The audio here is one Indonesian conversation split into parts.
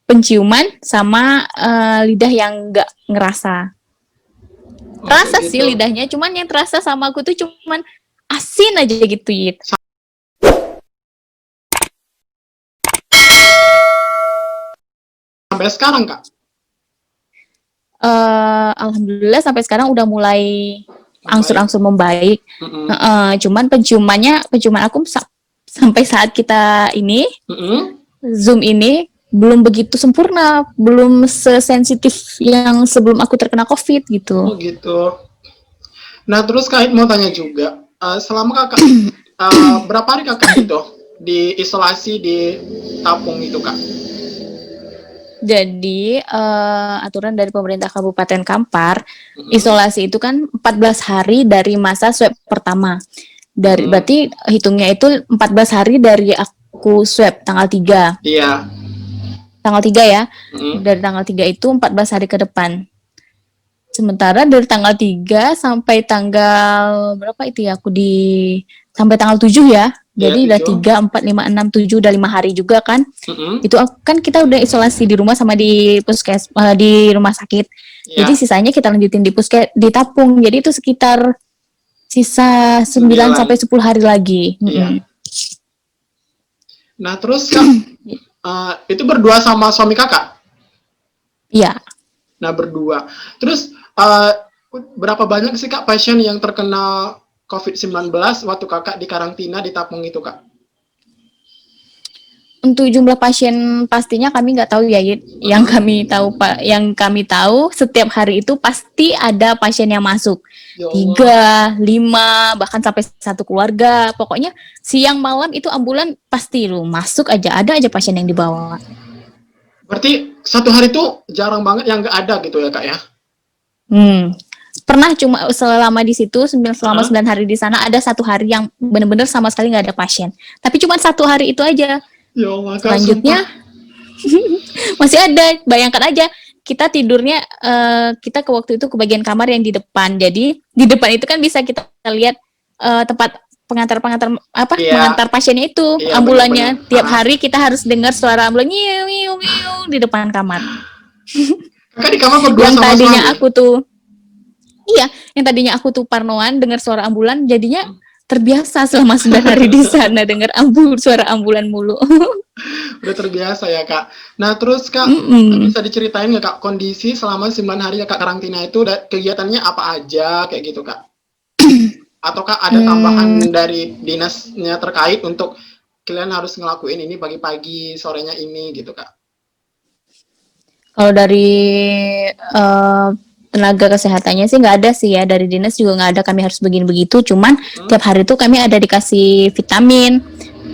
penciuman sama lidah yang nggak ngerasa. Terasa Kayak sih gitu. lidahnya, cuman yang terasa sama aku tuh cuman asin aja gitu, Yit. Sampai sekarang, Kak? Alhamdulillah sampai sekarang udah mulai Membaik. angsur-angsur membaik. Mm-mm. Cuman penciuman aku sampai saat kita ini Mm-mm. Zoom ini belum begitu sempurna, belum sesensitif yang sebelum aku terkena COVID gitu. Oh gitu. Nah terus Kak mau tanya juga, selama Kakak berapa hari Kakak itu diisolasi di Tapung itu Kak? Jadi aturan dari pemerintah Kabupaten Kampar, Mm-mm. isolasi itu kan 14 hari dari masa swab pertama. Mm-mm. Berarti hitungnya itu 14 hari dari aku swab tanggal 3. Iya. Tanggal 3 ya. Mm-mm. Dari tanggal 3 itu 14 hari ke depan. Sementara dari tanggal 3 sampai tanggal berapa itu ya? Sampai tanggal 7 ya. Iya Jadi udah 7. 3, 4, 5, 6, 7 udah 5 hari juga kan. Mm-mm. Itu kan kita udah isolasi di rumah sama di rumah sakit. Jadi Iya. sisanya kita lanjutin di Tapung. Jadi itu sekitar sisa 9 sampai 9. 10 hari lagi. Iya. Nah terus Kak, itu berdua sama suami Kakak? Iya. Nah berdua. Terus berapa banyak sih Kak pasien yang terkena COVID-19 waktu Kakak di karantina di Tapung itu Kak? Untuk jumlah pasien pastinya kami nggak tahu ya, Yit. Mm-mm. Yang kami tahu setiap hari itu pasti ada pasien yang masuk. Ya Allah. 3, 5, bahkan sampai satu keluarga. Pokoknya siang malam itu ambulan pasti lu masuk aja. Ada aja pasien yang dibawa. Berarti satu hari itu jarang banget yang nggak ada gitu ya Kak ya? Hmm. Pernah cuma selama di situ, selama Heeh. 9 hari di sana, ada satu hari yang benar-benar sama sekali nggak ada pasien. Tapi cuma satu hari itu aja. Ya Allah Kak, sumpah. Selanjutnya masih ada, bayangkan aja kita tidurnya kita ke waktu itu ke bagian kamar yang di depan. Jadi di depan itu kan bisa kita lihat tempat pengantar-pengantar Iya, mengantar pasiennya itu iya benar-benar. ambulannya. Tiap hari kita harus dengar suara ambulan nyiu nyiu nyiu di depan kamar. Kakak di kamar berdua Yang sama tadinya suami? aku tuh iya, yang tadinya aku tuh parnoan dengar suara ambulan jadinya terbiasa selama 9 hari di sana dengar suara ambulan mulu. Udah terbiasa ya Kak. Nah terus Kak, Mm-mm. bisa diceritain nggak Kak kondisi selama 9 hari ya Kak karantina itu kegiatannya apa aja kayak gitu Kak? Ataukah ada Hmm, tambahan dari dinasnya terkait untuk kalian harus ngelakuin ini pagi-pagi, sorenya ini gitu Kak? Kalau dari tenaga kesehatannya sih nggak ada sih ya, dari dinas juga nggak ada kami harus begini begitu. Cuman Hmm? tiap hari tuh kami ada dikasih vitamin,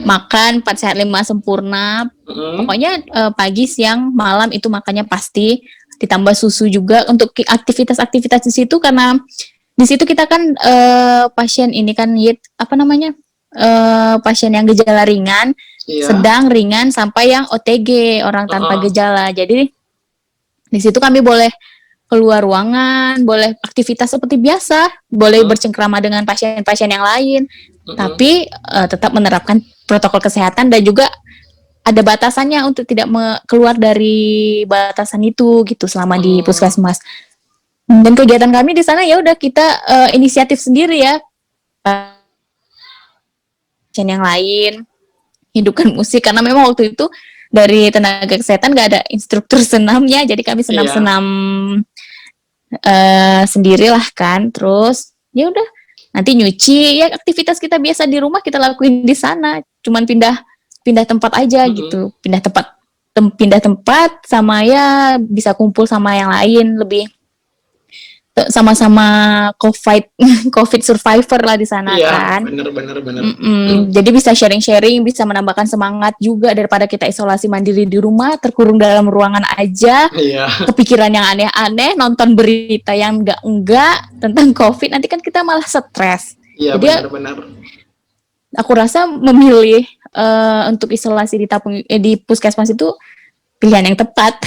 makan 4 sehat 5 sempurna. Hmm? Pokoknya pagi, siang, malam itu makannya pasti, ditambah susu juga untuk aktivitas-aktivitas di situ karena di situ kita kan pasien ini kan apa namanya? Pasien yang gejala ringan, Iya. sedang, ringan sampai yang OTG, orang tanpa Heeh. gejala. Jadi di situ kami boleh keluar ruangan, boleh aktivitas seperti biasa, boleh Heeh. bercengkrama dengan pasien-pasien yang lain, Heeh. tapi tetap menerapkan protokol kesehatan dan juga ada batasannya untuk tidak keluar dari batasan itu gitu selama di Heeh. puskesmas. Dan kegiatan kami di sana ya udah kita inisiatif sendiri ya, pasien yang lain, hidupkan musik karena memang waktu itu dari tenaga kesehatan nggak ada instruktur senamnya, jadi kami Iya. senam-senam sendirilah kan. Terus ya udah nanti nyuci ya aktivitas kita biasa di rumah kita lakuin di sana. Cuman pindah pindah tempat aja Heeh. gitu. Pindah tempat sama ya bisa kumpul sama yang lain lebih sama-sama COVID COVID survivor lah di sana Iya, kan. bener bener bener. Jadi bisa sharing-sharing, bisa menambahkan semangat juga daripada kita isolasi mandiri di rumah, terkurung dalam ruangan aja, Iya. kepikiran yang aneh-aneh, nonton berita yang enggak tentang COVID, nanti kan kita malah stres. Iya, Jadi bener-bener. aku rasa memilih untuk isolasi di puskesmas itu pilihan yang tepat.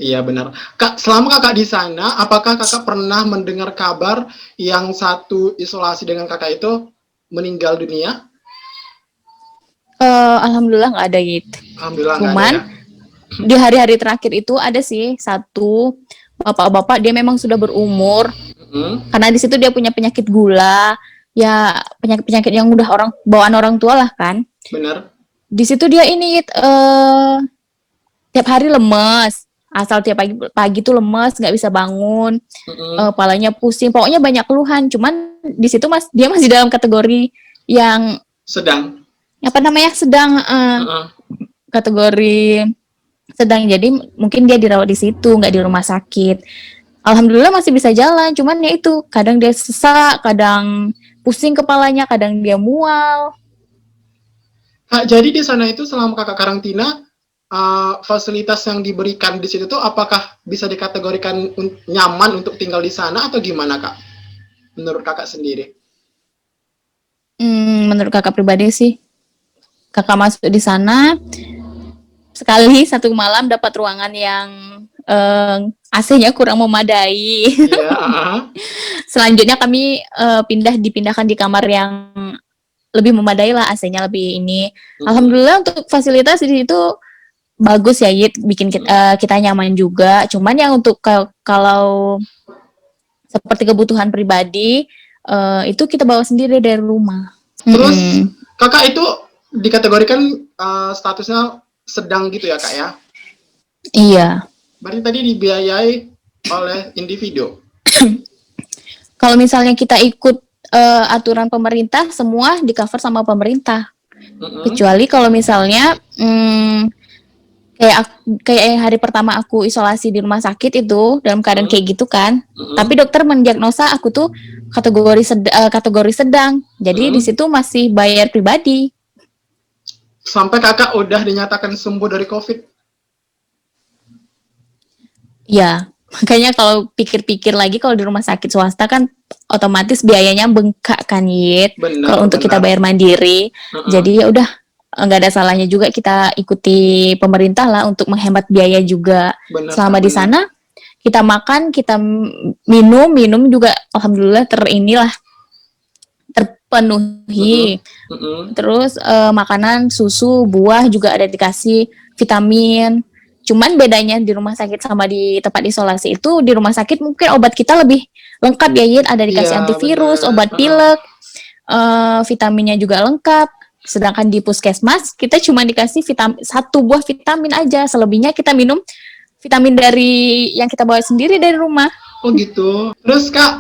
Iya, benar. Kak, selama Kakak di sana, apakah Kakak pernah mendengar kabar yang satu isolasi dengan Kakak itu meninggal dunia? Alhamdulillah nggak ada gitu. Alhamdulillah nggak ada ya. Cuman di hari-hari terakhir itu ada sih satu bapak-bapak, dia memang sudah berumur, karena di situ dia punya penyakit gula, ya penyakit-penyakit yang udah bawaan orang tua lah kan. Benar. Di situ dia ini tiap hari lemes, asal tiap pagi tuh lemes, nggak bisa bangun, kepalanya pusing, pokoknya banyak keluhan. Cuman di situ dia masih dalam kategori yang Sedang. apa namanya, sedang, kategori sedang. Jadi mungkin dia dirawat di situ, nggak di rumah sakit. Alhamdulillah masih bisa jalan, cuman ya itu kadang dia sesak, kadang pusing kepalanya, kadang dia mual. Kak, jadi di sana itu selama kakak karantina, fasilitas yang diberikan di situ tuh apakah bisa dikategorikan nyaman untuk tinggal di sana atau gimana, Kak? Menurut kakak sendiri? Menurut kakak pribadi sih, kakak masuk di sana sekali satu malam dapat ruangan yang AC-nya kurang memadai. Iya. Selanjutnya kami dipindahkan di kamar yang lebih memadai lah, AC-nya lebih ini. Alhamdulillah untuk fasilitas di situ bagus ya, Yit, bikin kita nyaman juga. Cuman yang untuk kalau seperti kebutuhan pribadi itu kita bawa sendiri dari rumah. Terus kakak itu dikategorikan statusnya sedang gitu ya, Kak ya? Iya. Berarti tadi dibiayai oleh individu. Kalau misalnya kita ikut aturan pemerintah, semua di cover sama pemerintah. Kecuali kalau misalnya kayak hari pertama aku isolasi di rumah sakit itu dalam keadaan kayak gitu kan. Tapi dokter mendiagnosa aku tuh kategori sedang. Jadi di situ masih bayar pribadi. Sampai kakak udah dinyatakan sembuh dari COVID. Ya, makanya kalau pikir-pikir lagi, kalau di rumah sakit swasta kan otomatis biayanya bengkak kan, Yit. Kalau untuk kita bayar mandiri. Jadi ya udah, nggak ada salahnya juga kita ikuti pemerintah lah untuk menghemat biaya juga. Selama di sana kita makan, kita minum juga alhamdulillah terpenuhi. Terus makanan, susu, buah juga ada dikasih, vitamin. Cuman bedanya di rumah sakit sama di tempat isolasi itu, di rumah sakit mungkin obat kita lebih lengkap ya, Yit. Ada dikasih antivirus, obat pilek, vitaminnya juga lengkap. Sedangkan di puskesmas kita cuma dikasih satu buah vitamin aja. Selebihnya kita minum vitamin dari yang kita bawa sendiri dari rumah. Oh gitu. Terus Kak,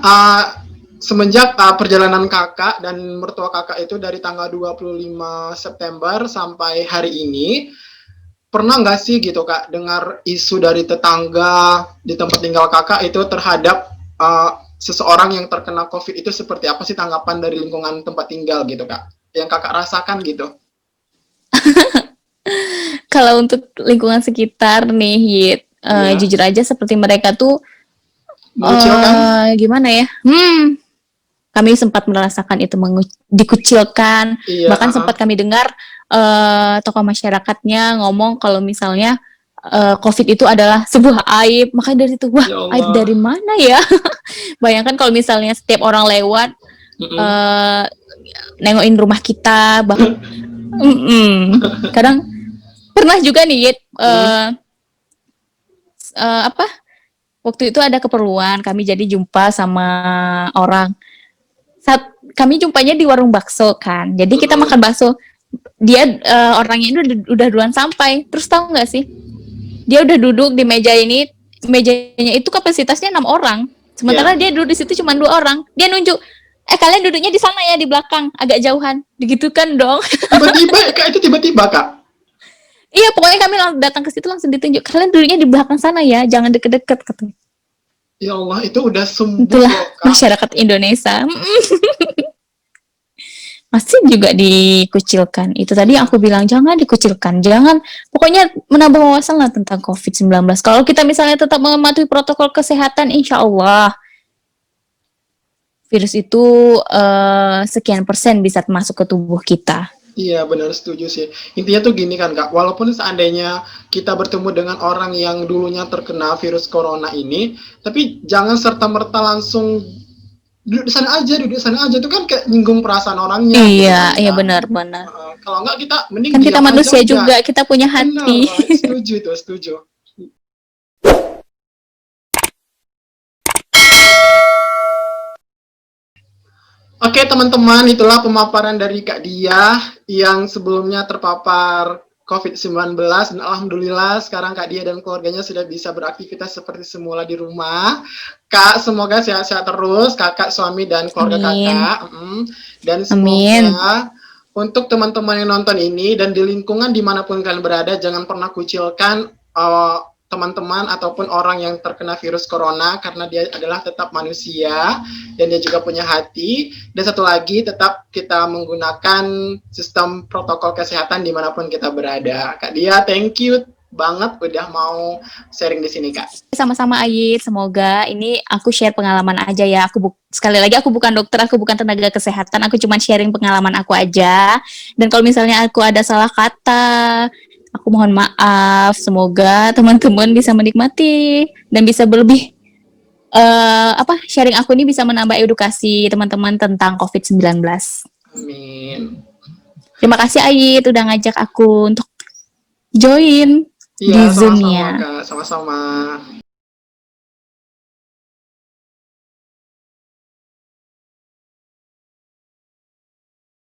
semenjak perjalanan kakak dan mertua kakak itu dari tanggal 25 September sampai hari ini, pernah nggak sih gitu Kak dengar isu dari tetangga di tempat tinggal kakak itu terhadap seseorang yang terkena COVID itu seperti apa sih tanggapan dari lingkungan tempat tinggal gitu Kak? Yang kakak rasakan gitu? Kalau untuk lingkungan sekitar nih, Yit, jujur aja seperti mereka tuh gimana ya? Kami sempat merasakan itu dikucilkan. Bahkan sempat kami dengar tokoh masyarakatnya ngomong kalau misalnya COVID itu adalah sebuah aib. Makanya dari situ, wah, aib dari mana ya? Bayangkan kalau misalnya setiap orang lewat nengokin rumah kita, bahkan kadang pernah juga nih, Yit, waktu itu ada keperluan, kami jadi jumpa sama orang. Kami jumpanya di warung bakso kan, jadi kita makan bakso. Dia orangnya ini udah duluan sampai. Terus tahu nggak sih, dia udah duduk di meja ini, mejanya itu kapasitasnya 6 orang, sementara dia duduk di situ cuma 2 orang. Dia nunjuk, kalian duduknya di sana ya, di belakang, agak jauhan. Digitukan dong. Tiba-tiba Kak, itu tiba-tiba Kak? Iya, pokoknya kami datang ke situ langsung ditunjuk, kalian duduknya di belakang sana ya, jangan deket-deket katanya. Ya Allah, itu udah sembuh. Itulah masyarakat Indonesia. Masih juga dikucilkan. Itu tadi aku bilang, jangan dikucilkan, jangan, pokoknya menambah wawasan lah tentang COVID-19. Kalau kita misalnya tetap mematuhi protokol kesehatan, insya Allah virus itu sekian persen bisa masuk ke tubuh kita. Iya, benar, setuju sih. Intinya tuh gini kan Kak, walaupun seandainya kita bertemu dengan orang yang dulunya terkena virus corona ini, tapi jangan serta-merta langsung duduk di sana aja tuh kan kayak nyinggung perasaan orangnya gitu Iya, kan iya Kak. benar-benar. Kalau enggak kita mending Kan kita diam aja manusia udah. juga, kita punya Benar, hati. setuju tuh, setuju. Oke teman-teman, itulah pemaparan dari Kak Dia yang sebelumnya terpapar COVID-19 dan alhamdulillah sekarang Kak Dia dan keluarganya sudah bisa beraktivitas seperti semula di rumah. Kak, semoga sehat-sehat terus, kakak, suami, dan keluarga Amin. kakak. Dan Amin. semoga untuk teman-teman yang nonton ini dan di lingkungan dimanapun kalian berada, jangan pernah kucilkan teman-teman ataupun orang yang terkena virus corona karena dia adalah tetap manusia dan dia juga punya hati. Dan satu lagi, tetap kita menggunakan sistem protokol kesehatan dimanapun kita berada. Kak Dia, thank you banget udah mau sharing di sini, Kak. Sama-sama Ayit, semoga ini aku share pengalaman aja ya. Sekali lagi aku bukan dokter, aku bukan tenaga kesehatan, aku cuma sharing pengalaman aku aja. Dan kalau misalnya aku ada salah kata, aku mohon maaf. Semoga teman-teman bisa menikmati dan bisa berlebih sharing aku ini bisa menambah edukasi teman-teman tentang COVID-19. Amin. Terima kasih Ayit udah ngajak aku untuk join Iya, di sama-sama, Zoom-nya. Kak. Sama-sama.